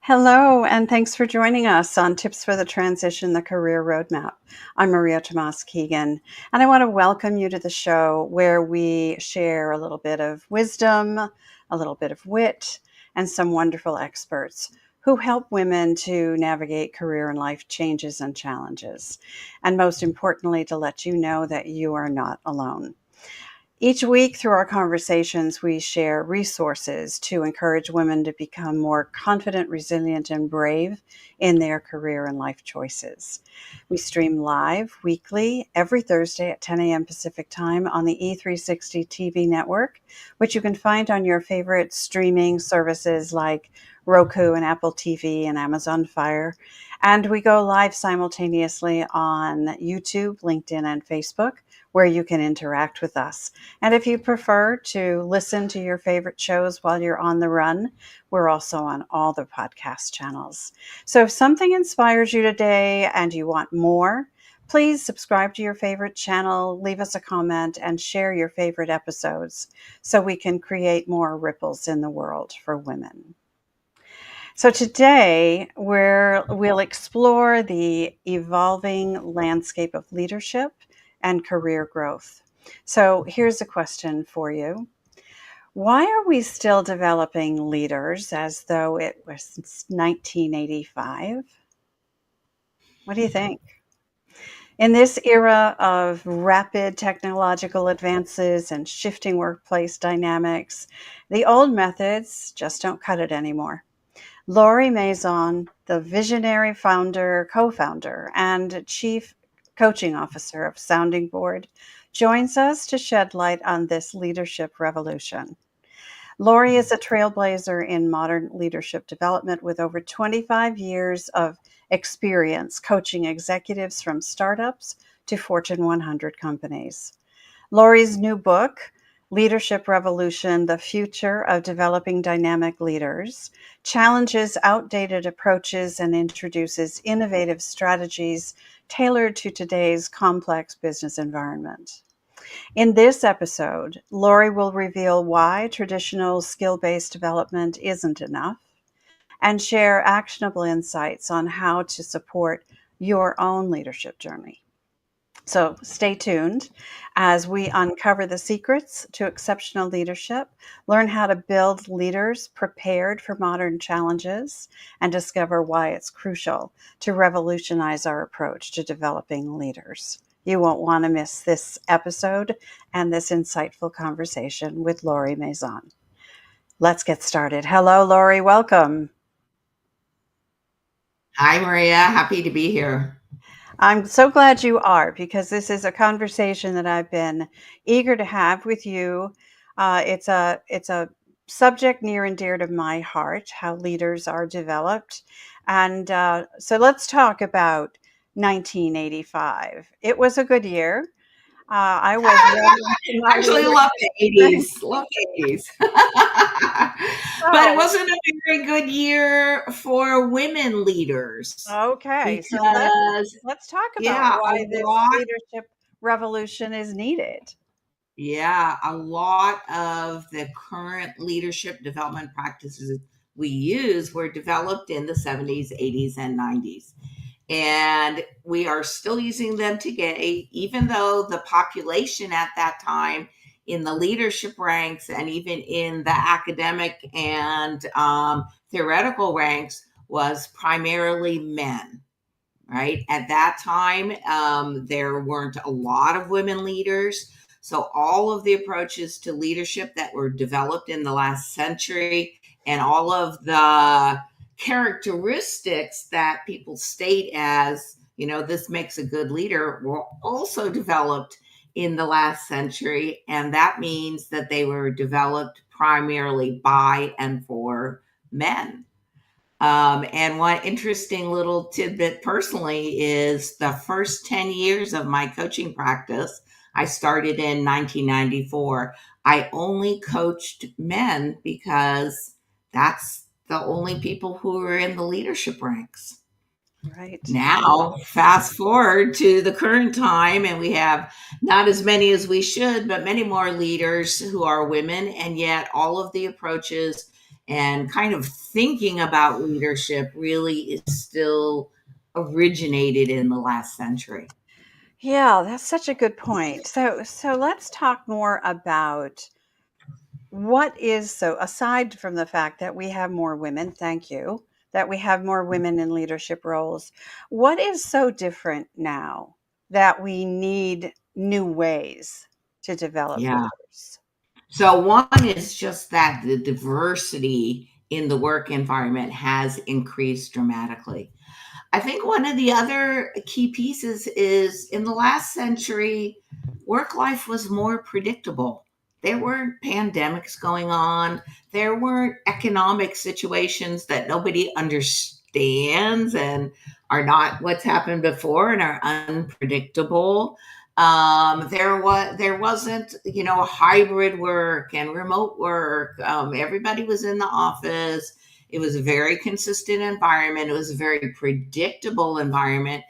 Hello, and thanks for joining us on Tips for the Transition, the Career Roadmap. I'm Maria Tomás-Keegan, and I want to welcome you to the show where we share a little bit of wisdom, a little bit of wit, and some wonderful experts who help women to navigate career and life changes and challenges. And most importantly, to let you know that you are not alone. Each week, through our conversations, we share resources to encourage women to become more confident, resilient, and brave in their career and life choices. We stream live weekly every Thursday at 10 a.m. Pacific time on the E360 TV network, which you can find on your favorite streaming services like Roku and Apple TV and Amazon Fire. And we go live simultaneously on YouTube, LinkedIn, and Facebook, where you can interact with us. And if you prefer to listen to your favorite shows while you're on the run, we're also on all the podcast channels. So if something inspires you today and you want more, please subscribe to your favorite channel, leave us a comment, and share your favorite episodes so we can create more ripples in the world for women. So today we'll explore the evolving landscape of leadership and career growth. So here's a question for you. Why are we still developing leaders as though it was 1985? What do you think? In this era of rapid technological advances and shifting workplace dynamics, the old methods just don't cut it anymore. Lori Mazan, the visionary founder, co-founder, and chief coaching officer of Sounding Board, joins us to shed light on this leadership revolution. Lori is a trailblazer in modern leadership development with over 25 years of experience coaching executives from startups to Fortune 100 companies. Lori's new book, Leadership Revolution, The Future of Developing Dynamic Leaders, challenges outdated approaches and introduces innovative strategies tailored to today's complex business environment. In this episode, Lori will reveal why traditional skill-based development isn't enough and share actionable insights on how to support your own leadership journey. So stay tuned as we uncover the secrets to exceptional leadership, learn how to build leaders prepared for modern challenges, and discover why it's crucial to revolutionize our approach to developing leaders. You won't want to miss this episode and this insightful conversation with Lori Mazan. Let's get started. Hello, Lori. Welcome. Hi, Maria. Happy to be here. I'm so glad you are, because this is a conversation that I've been eager to have with you. It's a subject near and dear to my heart, how leaders are developed. And so let's talk about 1985. It was a good year. I was well into my Actually, love the 80s. Love the 80s. But it wasn't a very good year for women leaders. Okay, so Because, let's talk about yeah, why this leadership revolution is needed. a lot of the current leadership development practices we use were developed in the 70s, 80s, and 90s. And we are still using them today, even though the population at that time in the leadership ranks and even in the academic and theoretical ranks was primarily men, right? At that time, there weren't a lot of women leaders. So all of the approaches to leadership that were developed in the last century and all of the characteristics that people state as, this makes a good leader were also developed in the last century. And that means that they were developed primarily by and for men. And one interesting little tidbit personally is the first 10 years of my coaching practice, I started in 1994. I only coached men because that's the only people who were in the leadership ranks. Right. Now, fast forward to the current time, and we have not as many as we should, but many more leaders who are women, and yet all of the approaches and kind of thinking about leadership really is still originated in the last century. Yeah, that's such a good point. So let's talk more about what is so aside from the fact that we have more women, thank you, that we have more women in leadership roles. What is so different now that we need new ways to develop Yeah. leaders? So one is just that the diversity in the work environment has increased dramatically. I think one of the other key pieces is in the last century, work life was more predictable. There weren't pandemics going on, there weren't economic situations that nobody understands and are not what's happened before and are unpredictable. There wasn't, hybrid work and remote work. Everybody was in the office. It was a very consistent environment. It was a very predictable environment.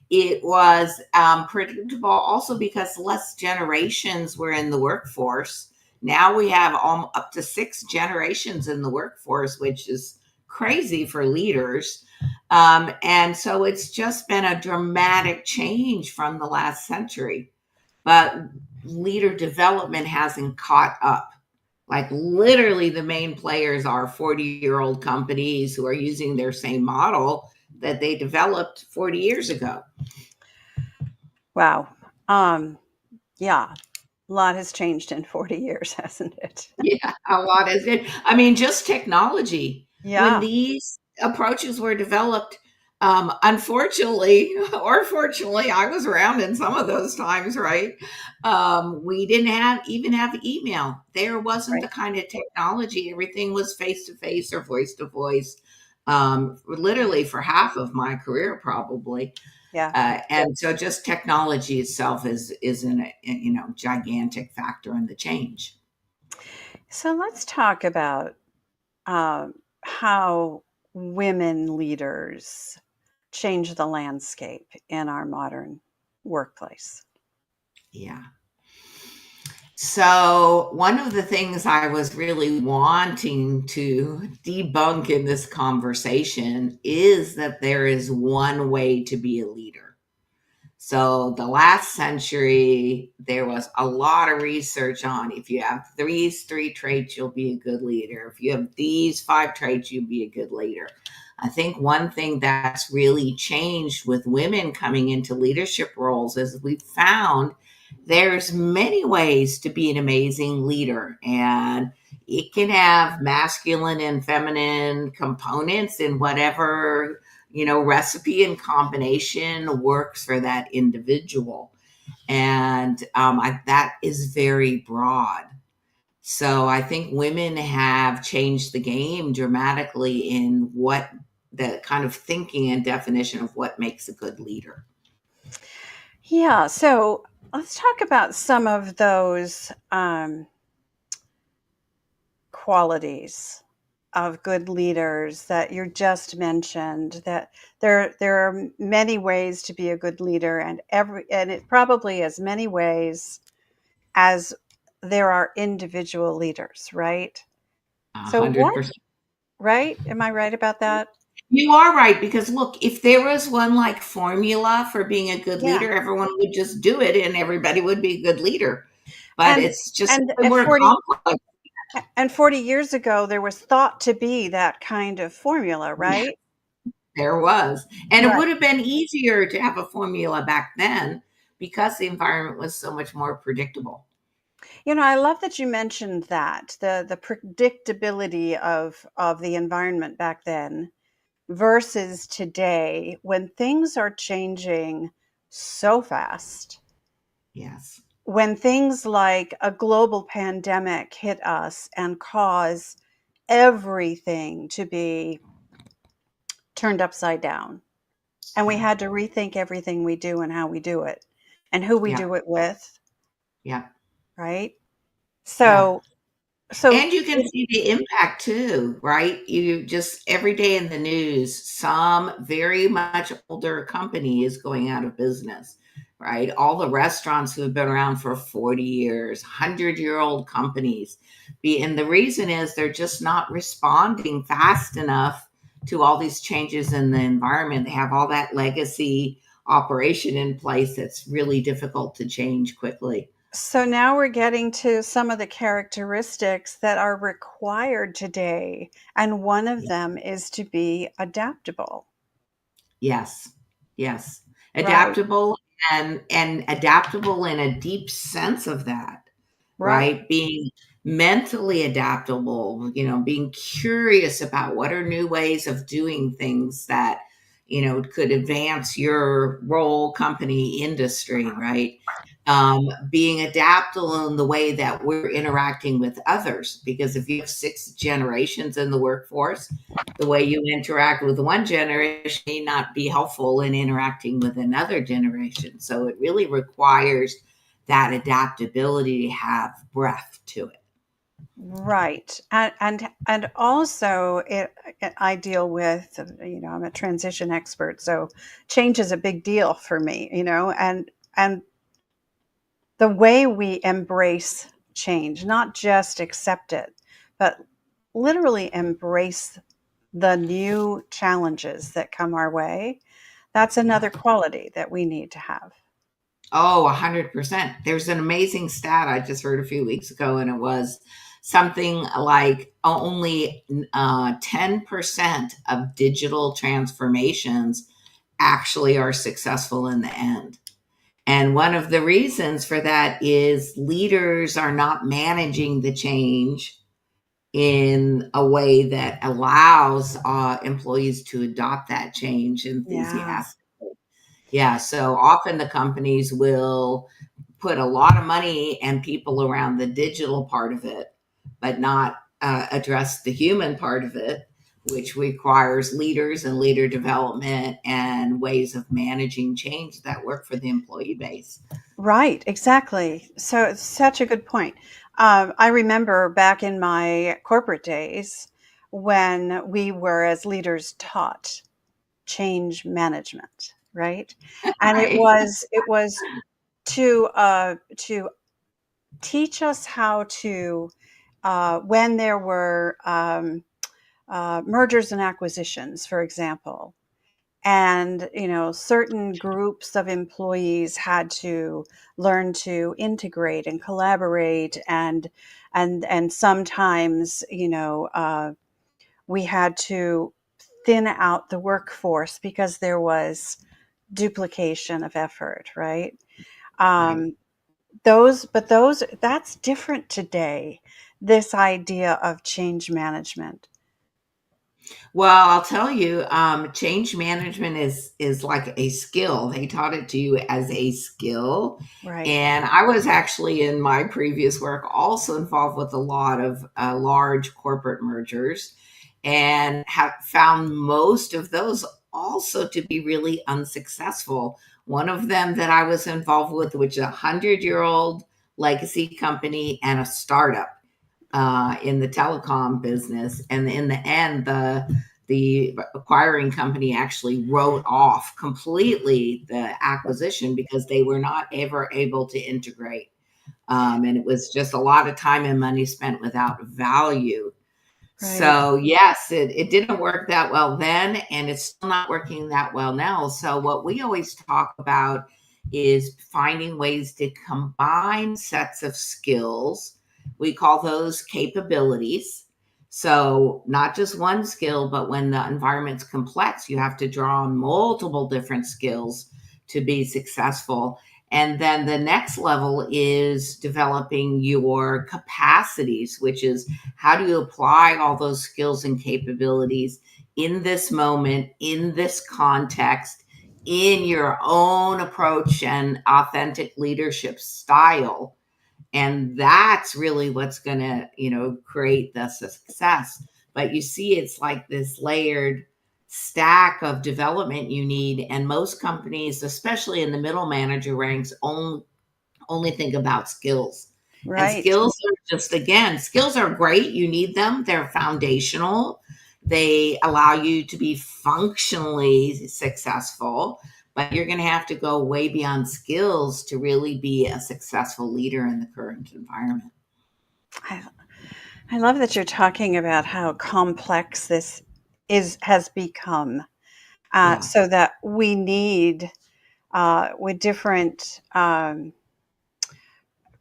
It was predictable also because less generations were in the workforce. Now we have up to 6 generations in the workforce, which is crazy for leaders. And so it's just been a dramatic change from the last century. But leader development hasn't caught up. Like literally, the main players are 40-year-old companies who are using their same model that they developed 40 years ago. Wow. Um, yeah, a lot has changed in 40 years, hasn't it? Yeah, a lot is it. I mean, just technology. When Yeah, these approaches were developed, unfortunately or fortunately, I was around in some of those times, right? We didn't have email. There wasn't the right. kind of technology. Everything was face to face or voice to voice. Literally for half of my career, probably. Yeah. And so, just technology itself is an gigantic factor in the change. So let's talk about how women leaders change the landscape in our modern workplace. Yeah. So, one of the things I was really wanting to debunk in this conversation is that there is one way to be a leader. So, the last century, there was a lot of research on if you have these 3 traits, you'll be a good leader. If you have these 5 traits, you'll be a good leader. I think one thing that's really changed with women coming into leadership roles is we've found there's many ways to be an amazing leader, and it can have masculine and feminine components in whatever recipe and combination works for that individual. And that is very broad. So I think women have changed the game dramatically in what the kind of thinking and definition of what makes a good leader. Yeah, so let's talk about some of those qualities of good leaders that you just mentioned. That there are many ways to be a good leader, and it probably as many ways as there are individual leaders, right? A So hundred what, percent. right? Am I right about that? You are right, because look, if there was one like formula for being a good Yeah. leader, everyone would just do it and everybody would be a good leader. But And it's just and at more 40 complex. and 40 years ago there was thought to be that kind of formula, right? There was. And it Right. would have been easier to have a formula back then because the environment was so much more predictable. I love that you mentioned that, the predictability of the environment back then versus today when things are changing so fast. Yes. When things like a global pandemic hit us and cause everything to be turned upside down, and we Yeah. had to rethink everything we do and how we do it and who we Yeah. do it with, Yeah. right? Yeah. So so And you can see the impact too, right? You just every day in the news, some very much older company is going out of business, right? All the restaurants who have been around for 40 years, 100-year-old companies. And the reason is they're just not responding fast enough to all these changes in the environment. They have all that legacy operation in place that's really difficult to change quickly. So now we're getting to some of the characteristics that are required today. And one of them is to be adaptable. Yes. Yes. Right, Adaptable, and adaptable in a deep sense of that, right. right? Being mentally adaptable, being curious about what are new ways of doing things that, could advance your role, company, industry, right? Being adaptable in the way that we're interacting with others, because if you have 6 generations in the workforce, the way you interact with one generation may not be helpful in interacting with another generation. So it really requires that adaptability to have breadth to it. Right. And also I deal with, I'm a transition expert, so change is a big deal for me, and the way we embrace change, not just accept it, but literally embrace the new challenges that come our way. That's Yeah. another quality that we need to have. Oh, 100%. There's an amazing stat I just heard a few weeks ago, and it was something like only 10% of digital transformations actually are successful in the end. And one of the reasons for that is leaders are not managing the change in a way that allows employees to adopt that change Yeah. enthusiastically. Yeah, so often the companies will put a lot of money and people around the digital part of it, but not address the human part of it, which requires leaders and leader development and ways of managing change that work for the employee base. Right, exactly. So it's such a good point. I remember back in my corporate days when we were as leaders taught change management, right? And it Right. was it was to teach us how to when there were mergers and acquisitions, for example, and certain groups of employees had to learn to integrate and collaborate, and sometimes we had to thin out the workforce because there was duplication of effort, right? Right. um, those that's different today, this idea of change management. Well, I'll tell you, change management is like a skill. They taught it to you as a skill. Right. And I was actually in my previous work also involved with a lot of large corporate mergers, and have found most of those also to be really unsuccessful. One of them that I was involved with, which is a 100-year-old legacy company and a startup in the telecom business, and in the end, the acquiring company actually wrote off completely the acquisition because they were not ever able to integrate, and it was just a lot of time and money spent without value. Right. So yes, it didn't work that well then, and it's still not working that well now. So what we always talk about is finding ways to combine sets of skills. We call those capabilities. So not just one skill, but when the environment's complex, you have to draw on multiple different skills to be successful. And then the next level is developing your capacities, which is how do you apply all those skills and capabilities in this moment, in this context, in your own approach and authentic leadership style? And that's really what's going to, create the success. But you see, it's like this layered stack of development you need. And most companies, especially in the middle manager ranks, only think about skills. And Right. skills are just, again, skills are great. You need them, they're foundational. They allow you to be functionally successful. but you're going to have to go way beyond skills to really be a successful leader in the current environment. I, I love that you're talking about how complex this has become, Yeah. so that we need with different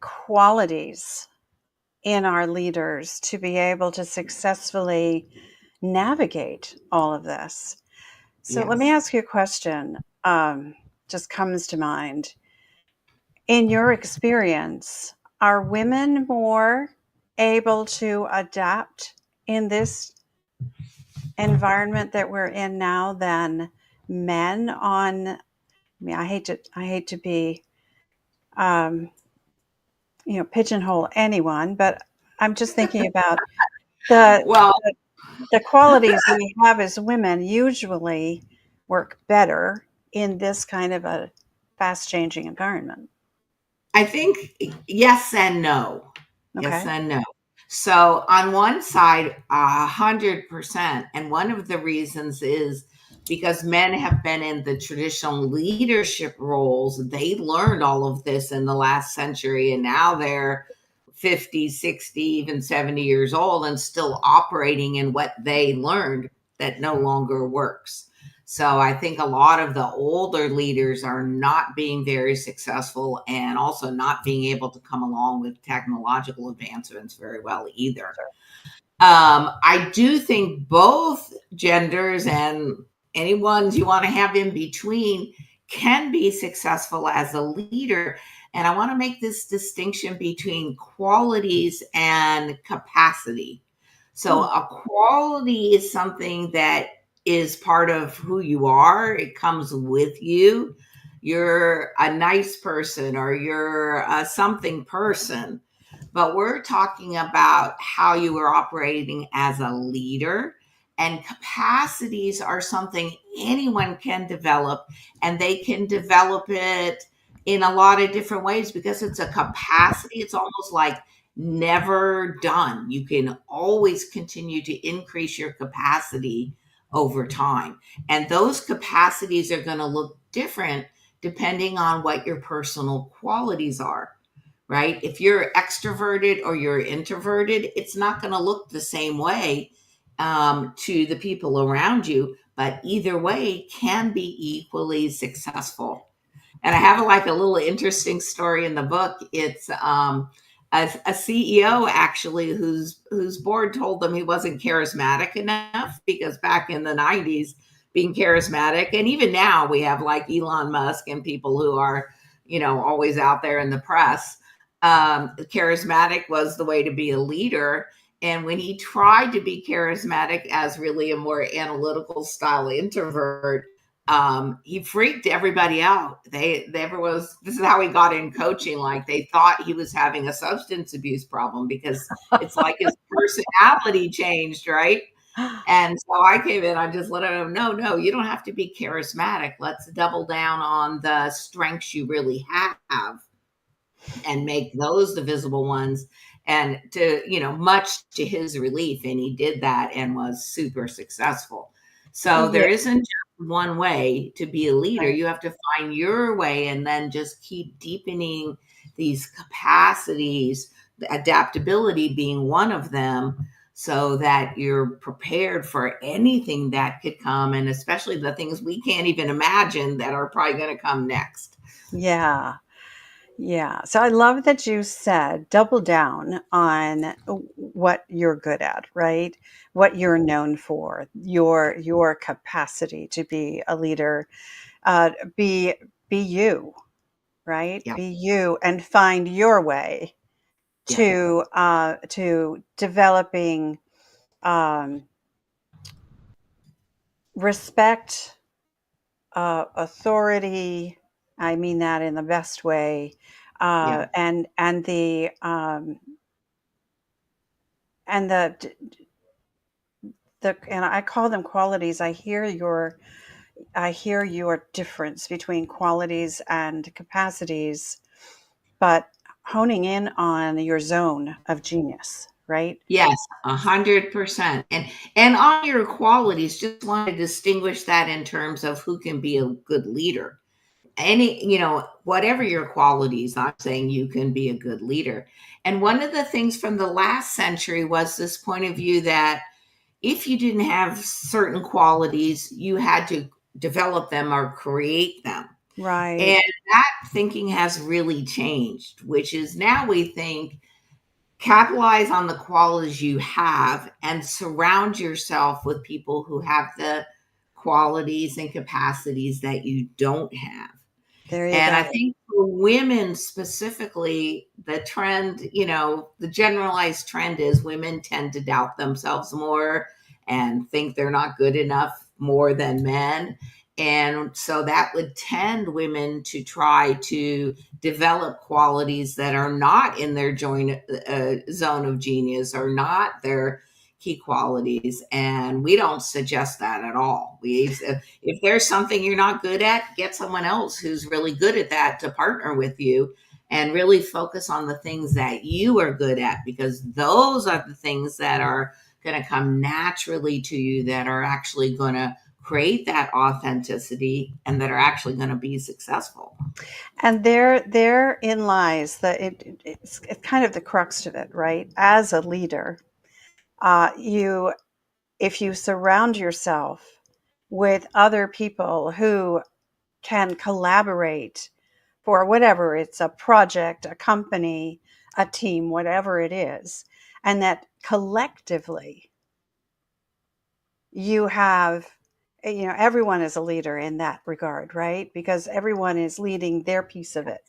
qualities in our leaders to be able to successfully navigate all of this. So let me Yes. ask you a question. Just comes to mind. In your experience, are women more able to adapt in this environment that we're in now than men? I hate to be, um, pigeonhole anyone, but I'm just thinking about the Well, the qualities we have as women usually work better in this kind of a fast changing environment. I think yes and no. Yes Okay. and no. So on one side, 100%, and one of the reasons is because men have been in the traditional leadership roles. They learned all of this in the last century, and now they're 50, 60, even 70 years old and still operating in what they learned that no longer works. So I think a lot of the older leaders are not being very successful and also not being able to come along with technological advancements very well either. I do think both genders and any ones you want to have in between can be successful as a leader. And I want to make this distinction between qualities and capacity. So, Hmm. a quality is something that is part of who you are, it comes with you. You're a nice person or you're a something person, but we're talking about how you are operating as a leader. And capacities are something anyone can develop, and they can develop it in a lot of different ways because it's a capacity. It's almost like never done. You can always continue to increase your capacity over time. And those capacities are going to look different depending on what your personal qualities are, right? If you're extroverted or you're introverted, it's not going to look the same way to the people around you, but either way can be equally successful. And I have like a little interesting story in the book. It's a CEO actually whose board told them he wasn't charismatic enough because back in the 90s, being charismatic, and even now we have like Elon Musk and people who are, always out there in the press. Charismatic was the way to be a leader. And when he tried to be charismatic as really a more analytical style introvert, he freaked everybody out. This is how he got in coaching. Like they thought he was having a substance abuse problem because it's like his personality changed, right? And so I came in, I just let him know, no, you don't have to be charismatic. Let's double down on the strengths you really have and make those the visible ones. And much to his relief, and he did that and was super successful. So Yeah. there isn't just one way to be a leader. Right. You have to find your way and then just keep deepening these capacities, the adaptability being one of them, so that you're prepared for anything that could come, and especially the things we can't even imagine that are probably going to come next. Yeah. Yeah. So I love that you said double down on what you're good at, right? What you're known for, your capacity to be a leader. Uh, be be you, right? Yeah. Be you and find your way Yeah. to developing um, respect, authority. I mean that in the best way, Yeah. and the and I call them qualities. I hear your difference between qualities and capacities, but honing in on your zone of genius, right? Yes, 100%. And on your qualities, just want to distinguish that in terms of who can be a good leader. whatever your qualities, I'm saying you can be a good leader. And one of the things from the last century was this point of view that if you didn't have certain qualities, you had to develop them or create them. Right. And that thinking has really changed, which is now we think capitalize on the qualities you have and surround yourself with people who have the qualities and capacities that you don't have. There you And I go. think for women specifically, the trend, the generalized trend is women tend to doubt themselves more and think they're not good enough more than men. And so that would tend women to try to develop qualities that are not in their zone of genius or not their key qualities. And we don't suggest that at all. If there's something you're not good at, get someone else who's really good at that to partner with you and really focus on the things that you are good at, because those are the things that are going to come naturally to you, that are actually going to create that authenticity and that are actually going to be successful. And therein lies it's kind of the crux of it, right? As a leader, you if you surround yourself with other people who can collaborate for whatever, it's a project, a company, a team, whatever it is, and that collectively you have, everyone is a leader in that regard, right? Because everyone is leading their piece of it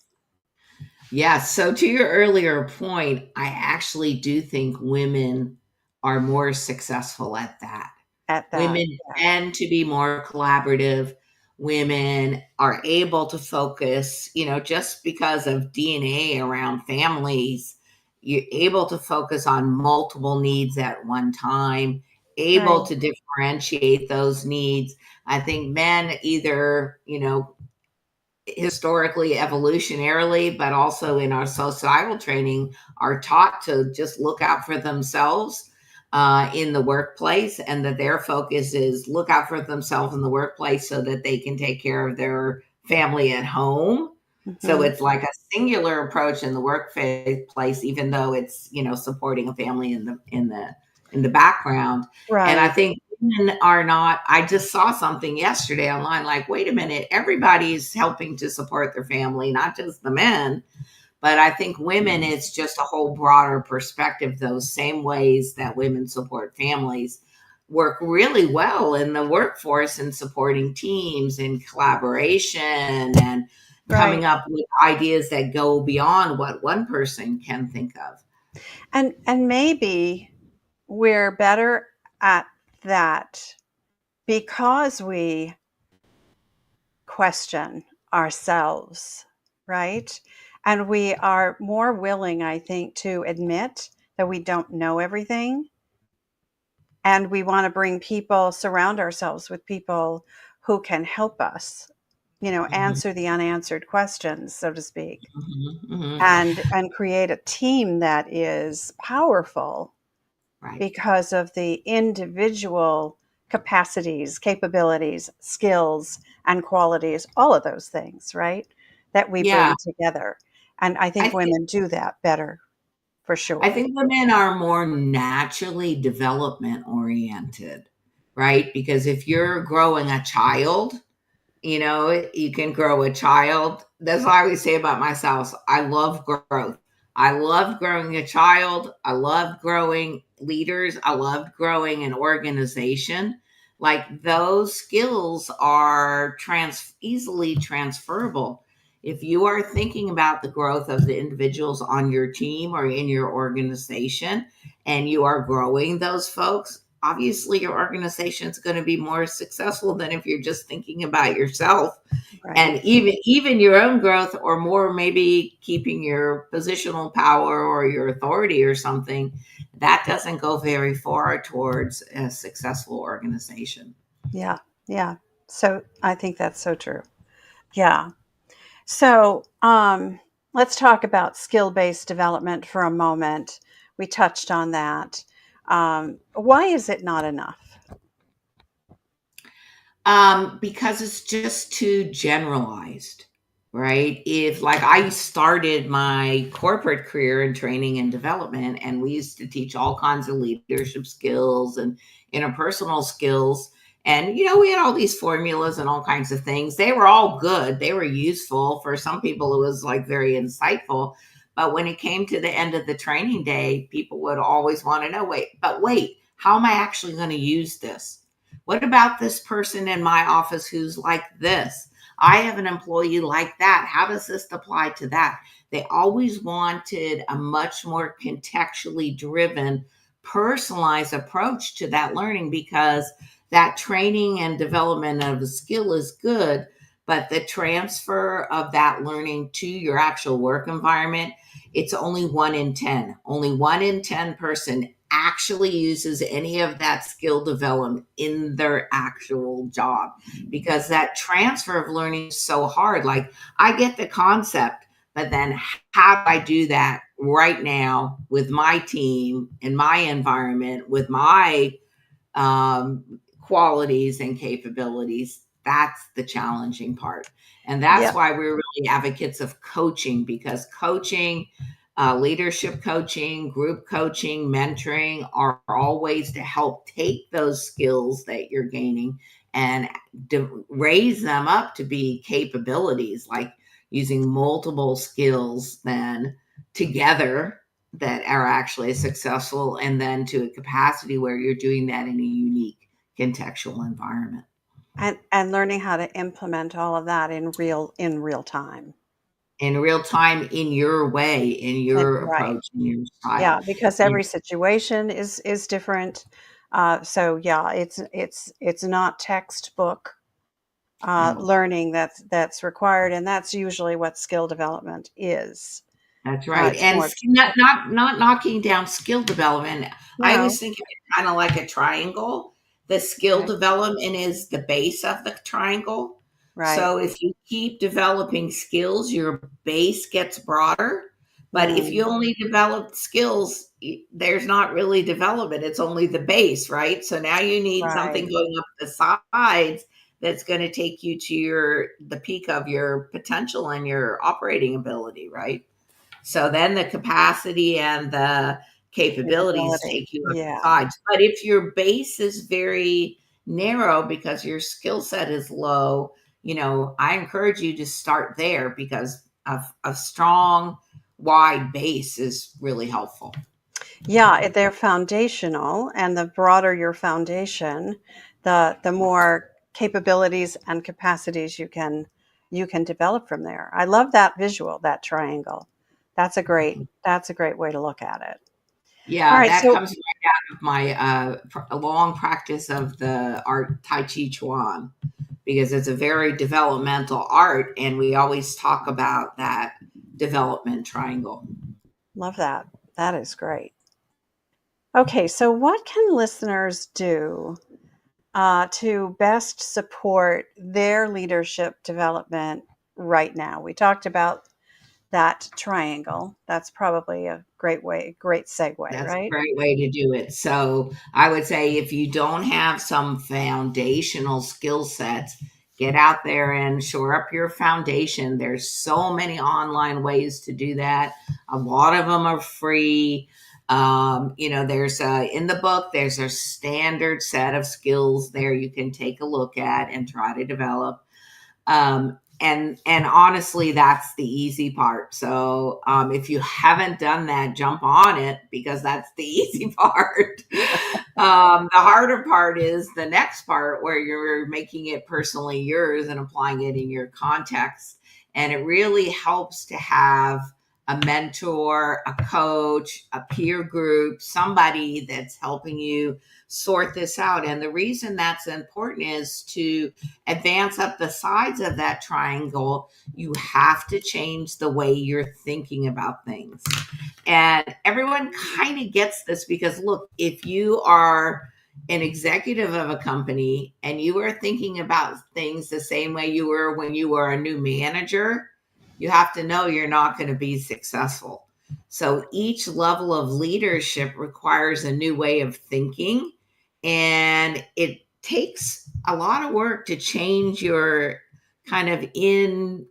Yeah. So to your earlier point, I actually do think women are more successful at that. at that. Women tend to be more collaborative. Women are able to focus, just because of DNA around families, you're able to focus on multiple needs at one time, able Right. to differentiate those needs. I think men either, historically, evolutionarily, but also in our societal training, are taught to just look out for themselves in the workplace, and that their focus is look out for themselves in the workplace so that they can take care of their family at home. So Hmm. it's like a singular approach in the workplace, even though it's supporting a family in the background. And I Right. think women are not. I just saw something yesterday online, like, wait a minute, everybody's helping to support their family, not just the men. But I think women, it's just a whole broader perspective. Those same ways that women support families work really well in the workforce, and supporting teams and collaboration and Right. coming up with ideas that go beyond what one person can think of. And maybe we're better at that because we question ourselves, right? And we are more willing, I think, to admit that we don't know everything. And we want to surround ourselves with people who can help us, Mhm, answer the unanswered questions, so to speak, mhm, mhm. and create a team that is powerful Right. because of the individual capacities, capabilities, skills, and qualities, all of those things, right? That we Yeah. bring together. And I I think think women do that better for I sure. think women are more naturally development oriented, right? Because if you're growing a child, you can grow a child. That's what I always say about myself. I love growth. I love growing a child. I love growing leaders. I love growing an organization. Like, those skills are easily transferable. If you are thinking about the growth of the individuals on your team or in your organization, and you are growing those folks, obviously your organization is going to be more successful than if you're just thinking about yourself. Right. And even your own growth, or more maybe keeping your positional power or your authority or something, that doesn't go very far towards a successful organization. Yeah. Yeah. So I think that's so true. Yeah. So let's talk about skill based development for a moment. We touched on that. Why is it not enough? Because it's just too generalized. right? If like I started my corporate career in training and development, and we used to teach all kinds of leadership skills and interpersonal skills. And, we had all these formulas and all kinds of things. They were all good. They were useful. For some people, it was like very insightful. But when it came to the end of the training day, people would always want to know, wait, how am I actually going to use this? What about this person in my office who's like this? I have an employee like that. How does this apply to that? They always wanted a much more contextually driven, personalized approach to that learning, because that training and development of a skill is good, but the transfer of that learning to your actual work environment, it's only 1 in 10. Only 1 in 10 person actually uses any of that skill development in their actual job, because that transfer of learning is so hard. Like, I get the concept, but then how do I do that right now with my team, in my environment, with my qualities and capabilities? That's the challenging part. And that's Yep. why we're really advocates of coaching, because coaching, leadership coaching, group coaching, mentoring are all ways to help take those skills that you're gaining and raise them up to be capabilities, like using multiple skills then together that are actually successful, and then to a capacity where you're doing that in a unique contextual environment. And learning how to implement all of that in real time. In real time, in your way, in your Right. approach, in your style. Yeah, because You every situation is different. So yeah, it's not textbook know, learning that's required, and that's usually what skill development is. that's right. It's And more. not knocking down skill development. I No. always think of it kind of like a triangle. The skill Okay. development is the base of the triangle. Right. So if you keep developing skills, your base gets broader. But if you Mm, only develop skills, there's not really development. It's only the base, right? So now you need something right. going up the sides that's going to take you to the peak of your potential and your operating ability, right? So then the capacity and the capabilities Capability. take you up the Yeah. sides. But if your base is very narrow because your skill set is low, I encourage you to start there, because a strong, wide base is really helpful. Yeah, they're foundational, and the broader your foundation, the more capabilities and capacities you can develop from there. I love that visual, that triangle. That's a great way to look at it. All Yeah, right, that so comes right out of my long practice of the art Tai Chi Chuan, because it's a very developmental art, and we always talk about that development triangle. love that. That is great. Okay, so what can listeners do to best support their leadership development right now? We talked about that triangle. That's probably a great segue, That's a right? great way to do it. So I would say, if you don't have some foundational skill sets, get out there and shore up your foundation. There's so many online ways to do that. A lot of them are free. There's in the book, there's a standard set of skills there you can take a look at and try to develop. And honestly, that's the easy part. So if you haven't done that, jump on it, because that's the easy part. The harder part is the next part, where you're making it personally yours and applying it in your context. And it really helps to have a mentor, a coach, a peer group, somebody that's helping you sort this out. And the reason that's important is to advance up the sides of that triangle. You have to change the way you're thinking about things. And everyone kind of gets this, because look, if you are an executive of a company and you are thinking about things the same way you were when you were a new manager, you have to know you're not going to be successful. So each level of leadership requires a new way of thinking, and it takes a lot of work to change your kind of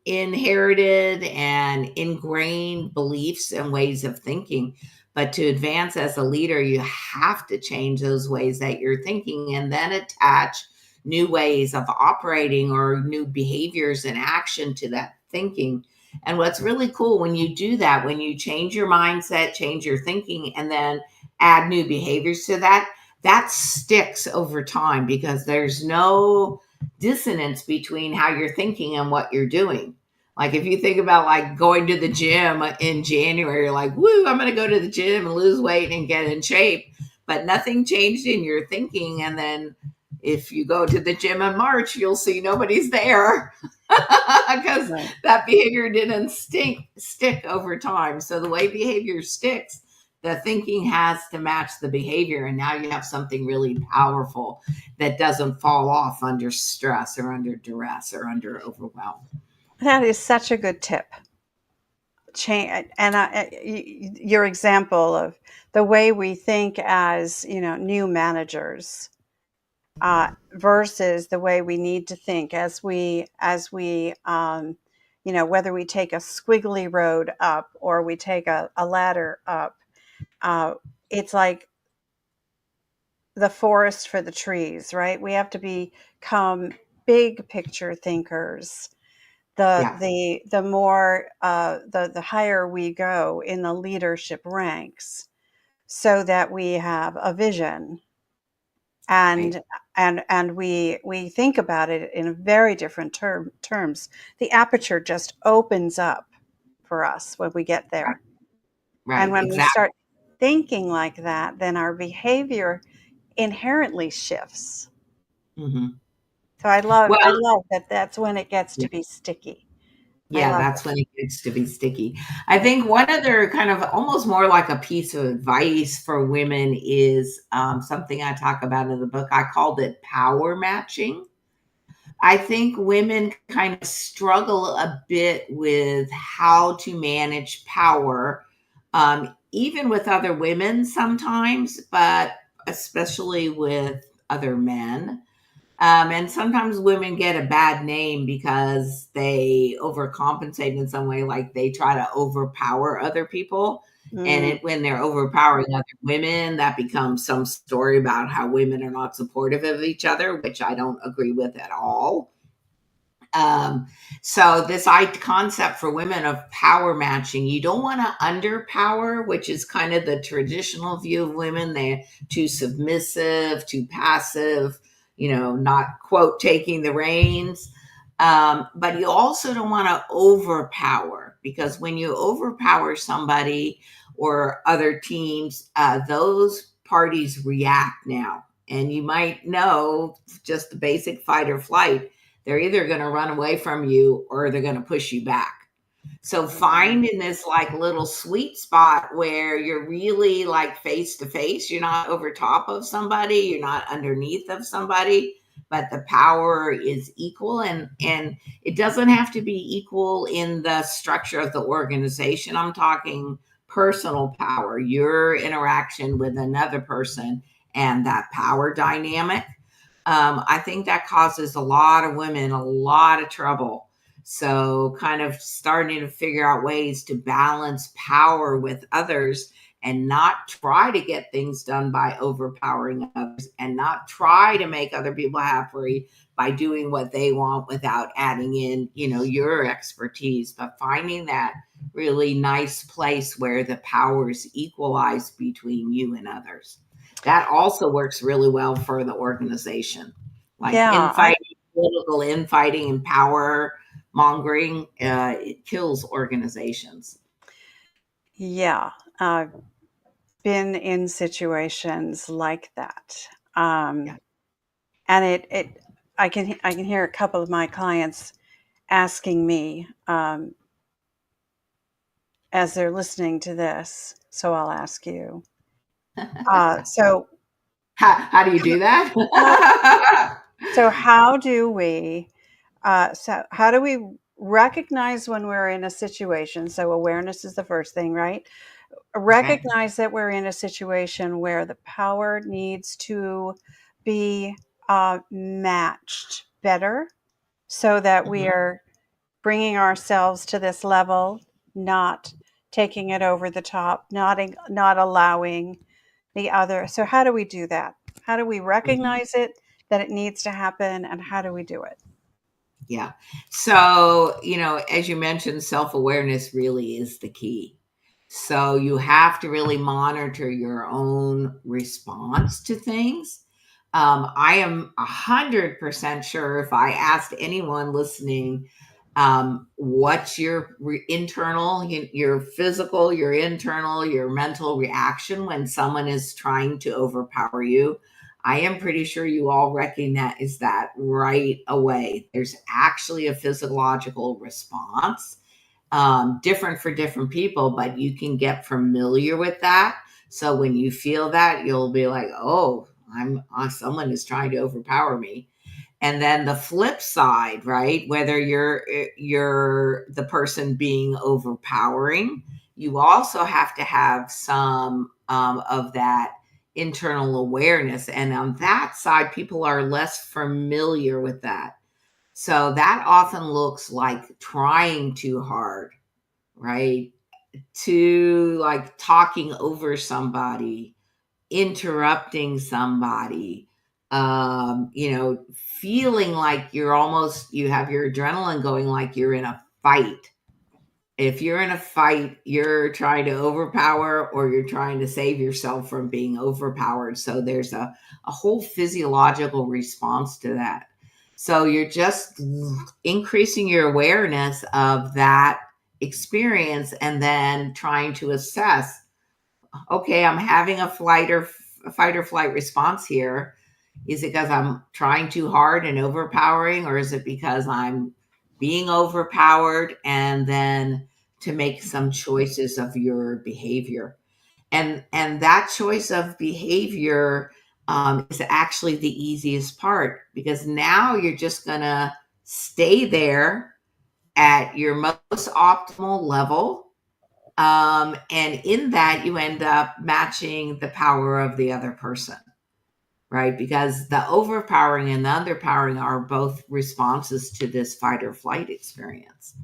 inherited and ingrained beliefs and ways of thinking. But to advance as a leader, you have to change those ways that you're thinking and then attach new ways of operating or new behaviors and action to that thinking. And what's really cool when you do that, when you change your mindset, change your thinking, and then add new behaviors to that, that sticks over time because there's no dissonance between how you're thinking and what you're doing. Like if you think about like going to the gym in January, you're like, woo, I'm going to go to the gym and lose weight and get in shape. But nothing changed in your thinking. And then if you go to the gym in March, you'll see nobody's there because Right. that behavior didn't stick over time. So the way behavior sticks, the thinking has to match the behavior. And now you have something really powerful that doesn't fall off under stress or under duress or under overwhelm. That is such a good tip. And your example of the way we think as new managers versus the way we need to think as we whether we take a squiggly road up or we take a ladder up. uh, it's like the forest for the trees, right? We have to become big picture thinkers. the Yeah, the the more the higher we go in the leadership ranks, so that we have a vision, right. and we think about it in very different terms. The aperture just opens up for us when we get Right. there, and Right. when we Exactly. start thinking like that, then our behavior inherently shifts. Hmm. So I love Well, I love that that's when it gets yeah. to be sticky. I Yeah, love that's when it gets to be sticky. I think one other kind of almost more like a piece of advice for women is something I talk about in the book. I called it power matching. I think women kind of struggle a bit with how to manage power, even with other women sometimes, but especially with other men. And sometimes women get a bad name because they overcompensate in some way, like they try to overpower other people. And it. when they're overpowering other women, that becomes some story about how women are not supportive of each other, which I don't agree with at all. Um, so this concept for women of power matching, you don't want to underpower, which is kind of the traditional view of women. They're too submissive, too passive, not quote taking the reins. But you also don't want to overpower because when you overpower somebody or other teams, those parties react now. And you might know just the basic fight or flight, they're either going to run away from you or they're going to push you back. So finding this like little sweet spot where you're really like face to face, you're not over top of somebody, you're not underneath of somebody, but the power is equal, and it doesn't have to be equal in the structure of the organization. I'm talking personal power, your interaction with another person and that power dynamic. I think that causes a lot of women a lot of trouble. So, kind of starting to figure out ways to balance power with others and not try to get things done by overpowering others and not try to make other people happy by doing what they want without adding in, your expertise, but finding that really nice place where the powers equalize between you and others. That also works really well for the organization. Like Yeah, infighting, political infighting, and power mongering, it kills organizations. yeah. I've been in situations like that, Yeah. and I can hear a couple of my clients asking me, as they're listening to this. So I'll ask you. So How do you do how that? how do we recognize when we're in a situation? So awareness is the first thing, right? Right. Recognize that we're in a situation where the power needs to be matched better, so that we Mhm. are bringing ourselves to this level, not taking it over the top, not allowing the other. So how do we do that? How do we Mhm. recognize it, that it needs to happen, and how do we do it? Yeah. So, as you mentioned, self awareness really is the key. So, you have to really monitor your own response to things. I am 100% sure if I asked anyone listening, what's your internal, your physical, your internal, your mental reaction when someone is trying to overpower you, I am pretty sure you all recognize that right away. There's actually a physiological response, different for different people, but you can get familiar with that. So when you feel that, you'll be like, "Oh, someone is trying to overpower me." And then the flip side, right? Whether you're the person being overpowering, you also have to have some of that internal awareness. And on that side, people are less familiar with that. So that often looks like trying too hard, right? To like talking over somebody, interrupting somebody, feeling like you have your adrenaline going like you're in a fight. If you're in a fight, you're trying to overpower or you're trying to save yourself from being overpowered. So there's a whole physiological response to that. So you're just increasing your awareness of that experience and then trying to assess, okay, I'm having a fight or flight response here. Is it because I'm trying too hard and overpowering, or is it because I'm being overpowered? And then to make some choices of your behavior, and that choice of behavior is actually the easiest part, because now you're just gonna stay there at your most optimal level, and in that, you end up matching the power of the other person, right? Because the overpowering and the underpowering are both responses to this fight or flight experience.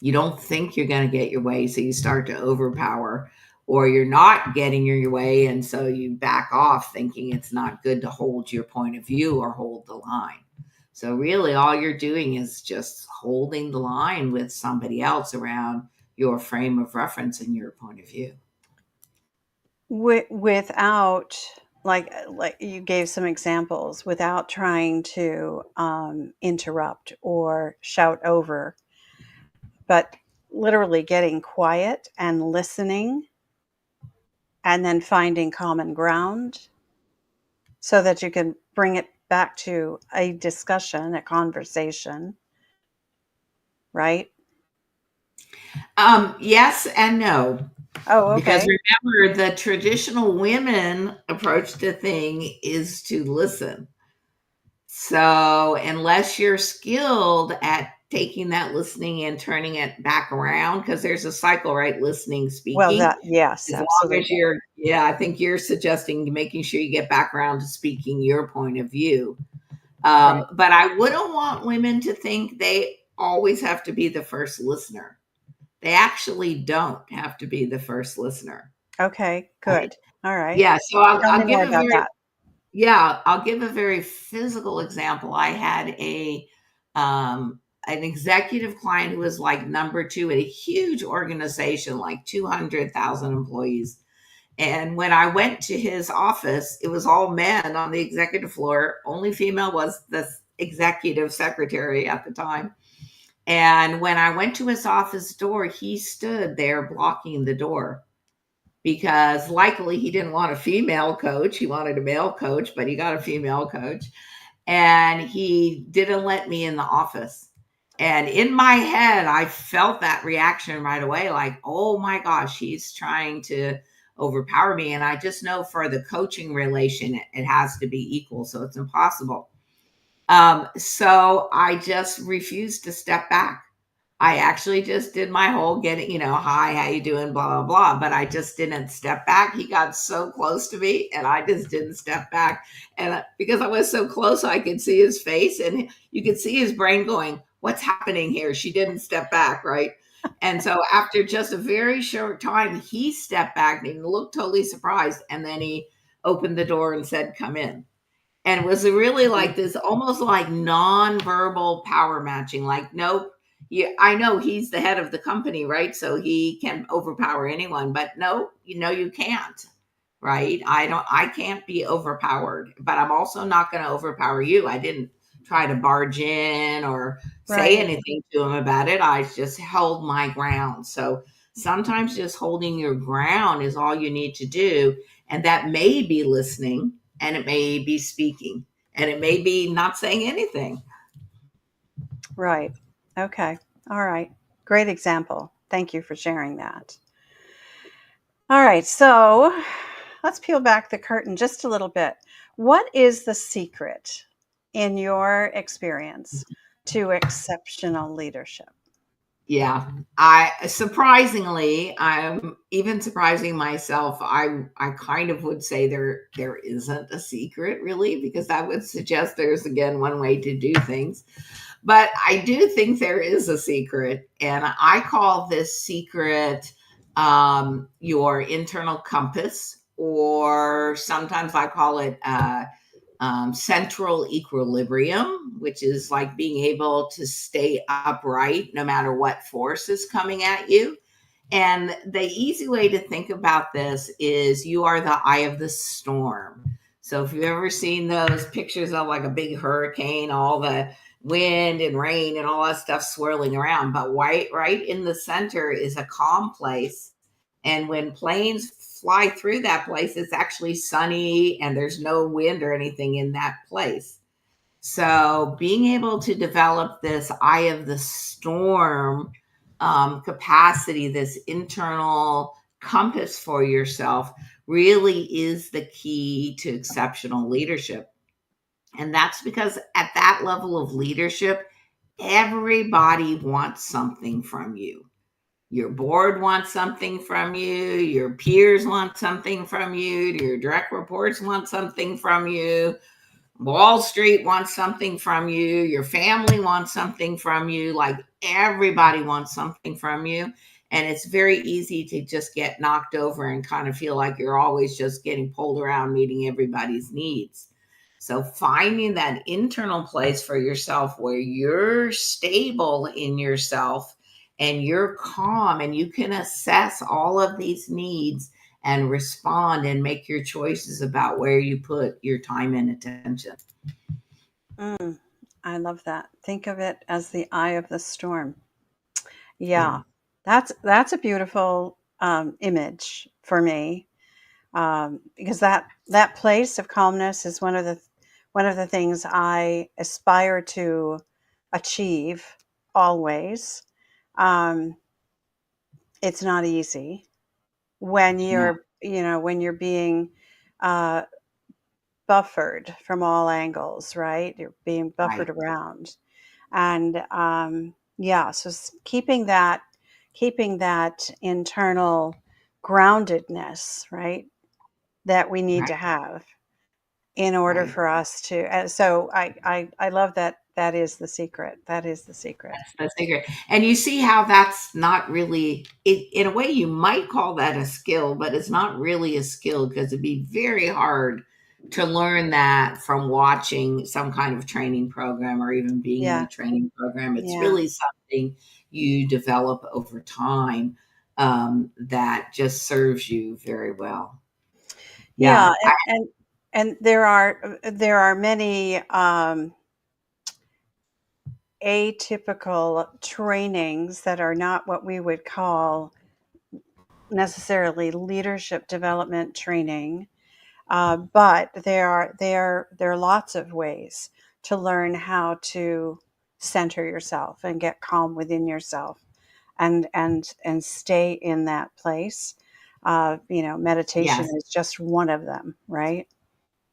You don't think you're going to get your way, so you start to overpower, or you're not getting your way, and so you back off thinking it's not good to hold your point of view or hold the line. So, really, all you're doing is just holding the line with somebody else around your frame of reference and your point of view. Without, like you gave some examples, without trying to interrupt or shout over, but literally getting quiet and listening and then finding common ground so that you can bring it back to a discussion, a conversation, right? Yes and no. Oh, Because okay. remember, the traditional women approach to thing is to listen. So unless you're skilled at taking that listening and turning it back around, because there's a cycle, right? Listening, Well, speaking. that, yes, As long as absolutely. yeah, I think you're suggesting making sure you get back around to speaking your point of view. Right. But I wouldn't want women to think they always have to be the first listener. They actually don't have to be the first listener. Okay, Right? good. All right. Yeah. So Tell me I'll give more a about that. I'll give a very physical example. I had an executive client who was like number two at a huge organization, like 200,000 employees. And when I went to his office, it was all men on the executive floor. Only female was the executive secretary at the time. And when I went to his office door, he stood there blocking the door, because likely he didn't want a female coach. He wanted a male coach, but he got a female coach. And he didn't let me in the office. And in my head, I felt that reaction right away, like, oh my gosh, he's trying to overpower me. And I just know for the coaching relation, it has to be equal. So it's impossible. So I just refused to step back. I actually just did my whole getting, hi, how you doing, blah, blah, blah. But I just didn't step back. He got so close to me and I just didn't step back. And because I was so close, I could see his face and you could see his brain going, what's happening here? She didn't step back, right? And so after just a very short time, he stepped back and he looked totally surprised. And then he opened the door and said, come in. And it was really like this, almost like nonverbal power matching. Like, nope, yeah, I know he's the head of the company, right? So he can overpower anyone, but no, you can't, right? I can't be overpowered, but I'm also not going to overpower you. I didn't try to barge in or say Right. anything to him about it. I just held my ground. So sometimes just holding your ground is all you need to do. And that may be listening, and it may be speaking, and it may be not saying anything. Right. Okay. All right. Great example. Thank you for sharing that. All right. So let's peel back the curtain just a little bit. What is the secret, in your experience, to exceptional leadership? Yeah, I surprisingly, I'm even surprising myself. I kind of would say there isn't a secret really, because that would suggest there's again one way to do things. But I do think there is a secret, and I call this secret your internal compass, or sometimes I call it central equilibrium, which is like being able to stay upright no matter what force is coming at you. And the easy way to think about this is you are the eye of the storm. So if you've ever seen those pictures of like a big hurricane, all the wind and rain and all that stuff swirling around, but right in the center is a calm place. And when planes fly through that place, it's actually sunny and there's no wind or anything in that place. So being able to develop this eye of the storm capacity, this internal compass for yourself, really is the key to exceptional leadership. And that's because at that level of leadership, everybody wants something from you. Your board wants something from you, your peers want something from you, your direct reports want something from you, Wall Street wants something from you, your family wants something from you, like everybody wants something from you. And it's very easy to just get knocked over and kind of feel like you're always just getting pulled around meeting everybody's needs. So finding that internal place for yourself where you're stable in yourself and you're calm and you can assess all of these needs and respond and make your choices about where you put your time and attention. Mm, I love that. Think of it as the eye of the storm. Yeah. Yeah, that's a beautiful image for me, because that place of calmness is one of the things I aspire to achieve always. Um, it's not easy when No. you're being uh, buffered from all angles, right? You're being buffered Right. around, and yeah, so keeping that internal groundedness, right, that we need Right. to have in order Right. for us to. So I love that. That is the secret. That is the secret. That's the secret. And you see how that's not really, in a way, you might call that a skill, but it's not really a skill because it'd be very hard to learn that from watching some kind of training program or even being in Yeah, a training program. It's yeah, really something you develop over time that just serves you very well. Yeah. yeah, and there are many atypical trainings that are not what we would call necessarily leadership development training, but there are lots of ways to learn how to center yourself and get calm within yourself, and stay in that place. Meditation Yes. is just one of them, right?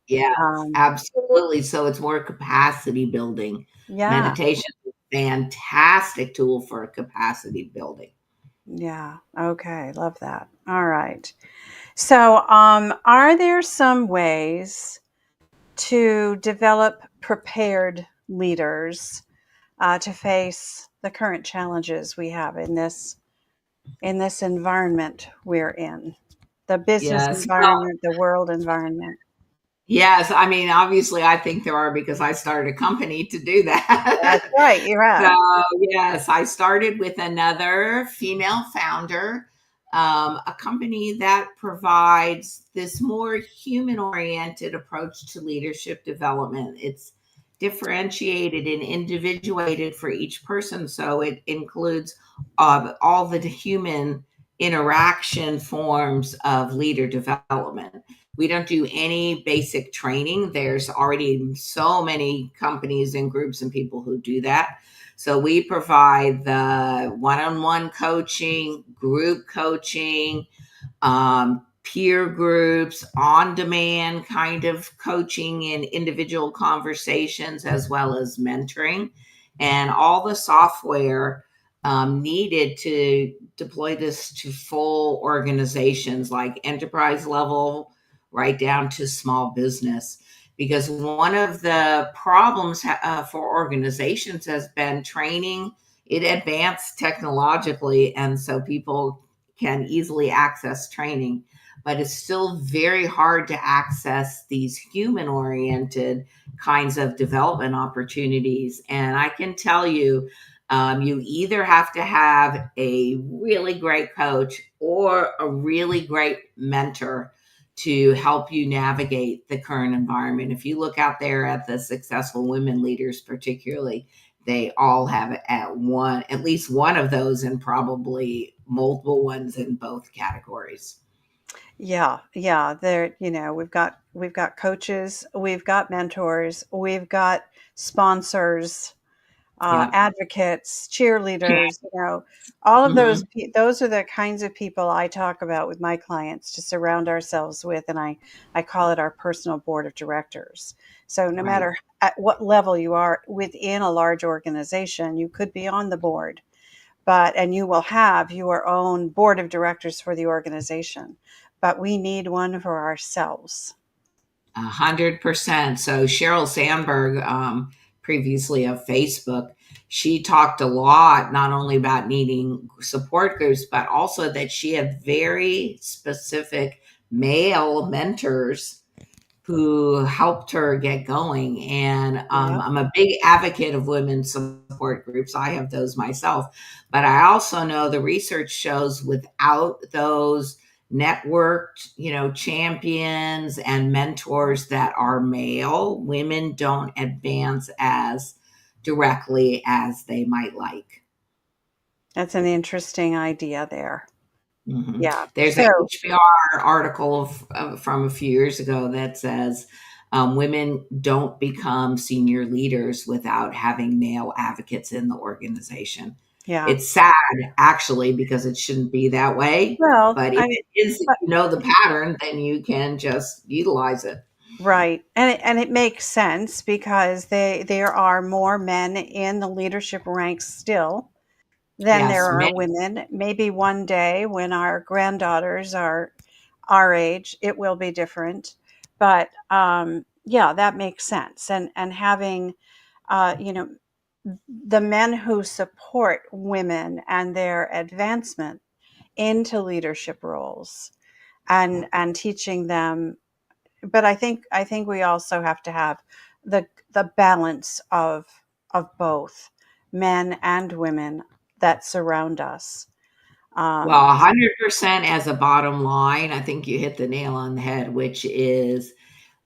Yes, Um, absolutely. So it's more capacity building. yeah, Meditation is fantastic tool for capacity building. Yeah. Okay. Love that. All right. So, are there some ways to develop prepared leaders to face the current challenges we have in this environment we're in, the business Yes. environment, the world environment? Yes, I mean, obviously, I think there are because I started a company to do That's that. right. You So, have. yes, I started with another female founder, a company that provides this more human-oriented approach to leadership development. It's differentiated and individuated for each person, so it includes all the human interaction forms of leader development. We don't do any basic training. There's already so many companies and groups and people who do that. So we provide the one-on-one coaching, group coaching, peer groups, on demand kind of coaching and individual conversations, as well as mentoring, and all the software needed to deploy this to full organizations like enterprise level, right down to small business. Because one of the problems for organizations has been training. It advanced technologically, and so people can easily access training, but it's still very hard to access these human oriented kinds of development opportunities. And I can tell you, you either have to have a really great coach or a really great mentor to help you navigate the current environment. If you look out there at the successful women leaders, particularly, they all have at least one of those, and probably multiple ones in both categories. Yeah, yeah. There, we've got coaches, we've got mentors, we've got sponsors, Yeah. advocates, cheerleaders. All of Hmm. those are the kinds of people I talk about with my clients to surround ourselves with, and I call it our personal board of directors. So no Right. matter at what level you are within a large organization, you could be on the board, and you will have your own board of directors for the organization. But we need one for ourselves. 100%. So Sheryl Sandberg, previously of Facebook, she talked a lot not only about needing support groups, but also that she had very specific male mentors who helped her get going. And Yeah. I'm a big advocate of women's support groups. I have those myself. But I also know the research shows without those networked, champions and mentors that are male, women don't advance as directly as they might like. That's an interesting idea there. Mhm. Yeah. There's a So, HBR article from a few years ago that says women don't become senior leaders without having male advocates in the organization. yeah. It's sad, actually, because it shouldn't be that way. Well, But if it is, if but you know the pattern, then you can just utilize it. right. And it makes sense because there are more men in the leadership ranks still than there Yes, are many. women. Maybe one day when our granddaughters are our age, it will be different. But yeah, that makes sense. And having uh, you know the men who support women and their advancement into leadership roles and teaching them. But I think we also have to have the balance of both men and women that surround us. Well, um, 100% as a bottom line, I think you hit the nail on the head, which is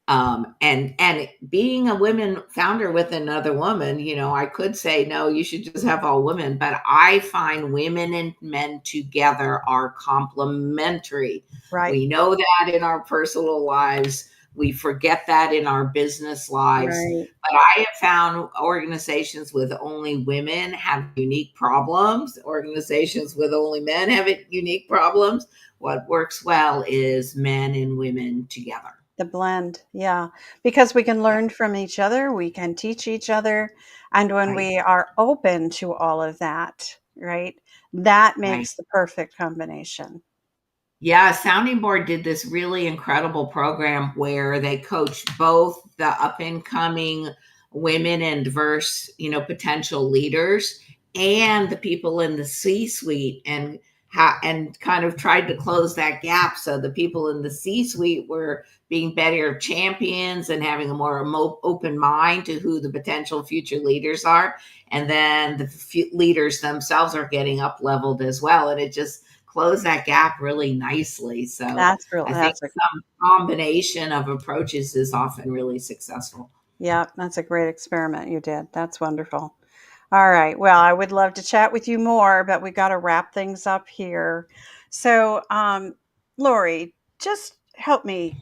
and being a women founder with another woman, I could say no, you should just have all women, but I find women and men together are complementary. right, We know that in our personal lives, we forget that in our business lives. right. But I have found organizations with only women have unique problems, organizations with only men have unique problems. What works well is men and women together. The blend, yeah, because we can Yeah, learn from each other, we can teach each other, and when right, we are open to all of that, right, that right. makes the perfect combination. Yeah, Sounding Board did this really incredible program where they coached both the up and coming women and diverse, potential leaders and the people in the C-suite, and kind of tried to close that gap so the people in the C-suite were being better champions and having a more open mind to who the potential future leaders are, and then the leaders themselves are getting up leveled as well, and it just close that gap really nicely. So I think That's a some combination of approaches is often really successful. yeah, that's a great experiment you did. That's wonderful. All right. Well, I would love to chat with you more, but we got to wrap things up here. So, Lori, just help me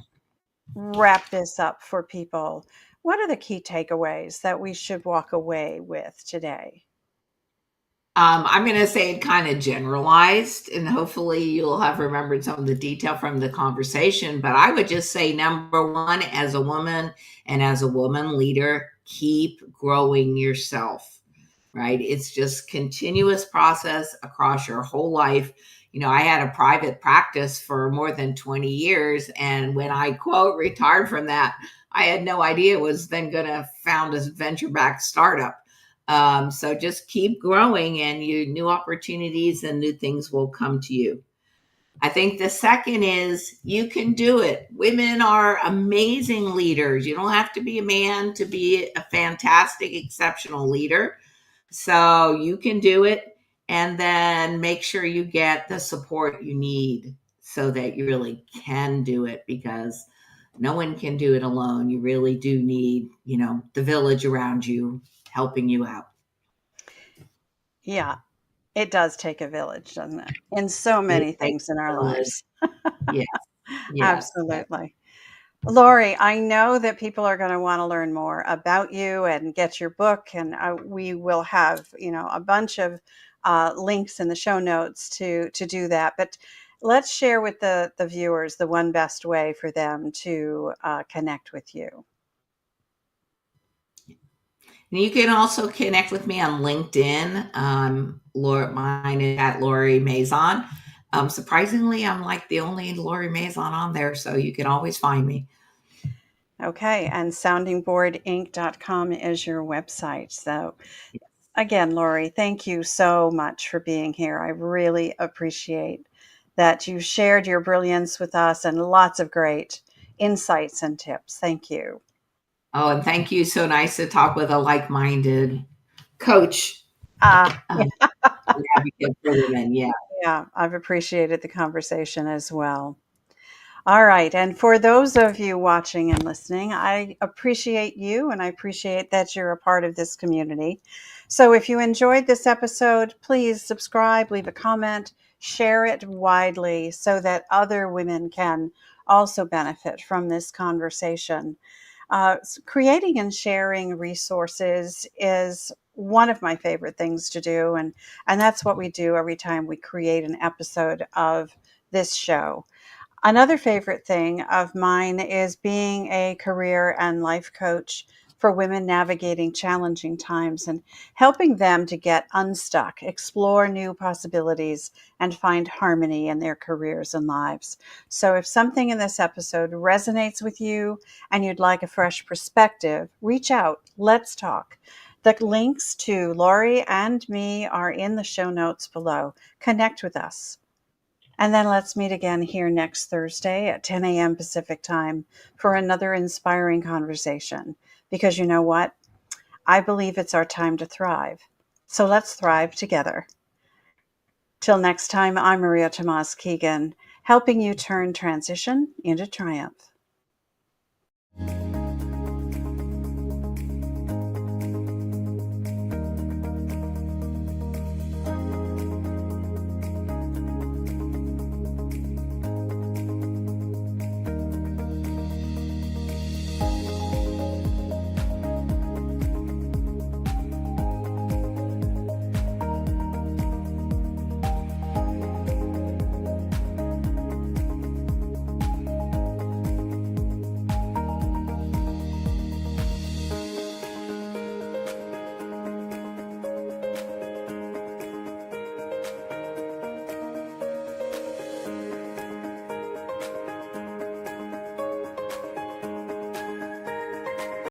wrap this up for people. What are the key takeaways that we should walk away with today? I'm going to say it kind of generalized, and hopefully you'll have remembered some of the detail from the conversation. But I would just say number one, as a woman and as a woman leader, keep growing yourself, right? It's just continuous process across your whole life. I had a private practice for more than 20 years. And when I quote retired from that, I had no idea it was then going to found a venture backed startup. So just keep growing, and you new opportunities and new things will come to you. I think the second is you can do it. Women are amazing leaders. You don't have to be a man to be a fantastic, exceptional leader. So you can do it, and then make sure you get the support you need so that you really can do it, because no one can do it alone. You really do need, the village around you helping you out. Yeah, it does take a village, doesn't it? In so It many takes things in our a village. lives. Yes, yes, yes. Absolutely. Lori, I know that people are going to want to learn more about you and get your book, and we will have, a bunch of links in the show notes to do that. But let's share with the viewers the one best way for them to connect with you. And you can also connect with me on LinkedIn. Mine is at Lori Mazan. Surprisingly, I'm like the only Lori Mazan on there, so you can always find me. Okay, and soundingboardinc.com is your website. So again, Lori, thank you so much for being here. I really appreciate that you shared your brilliance with us and lots of great insights and tips. Thank you. Oh, and thank you. So nice to talk with a like-minded coach, Yeah, um, and advocate for women. Yeah. yeah, I've appreciated the conversation as well. All right. And for those of you watching and listening, I appreciate you and I appreciate that you're a part of this community. So if you enjoyed this episode, please subscribe, leave a comment, share it widely so that other women can also benefit from this conversation. Creating and sharing resources is one of my favorite things to do. And that's what we do every time we create an episode of this show. Another favorite thing of mine is being a career and life coach for women navigating challenging times and helping them to get unstuck, explore new possibilities, and find harmony in their careers and lives. So, if something in this episode resonates with you and you'd like a fresh perspective, reach out. Let's talk. The links to Lori and me are in the show notes below. Connect with us. And then let's meet again here next Thursday at 10 a.m. Pacific time for another inspiring conversation. Because you know what? I believe it's our time to thrive. So let's thrive together. Till next time, I'm Maria Tomás-Keegan, helping you turn transition into triumph.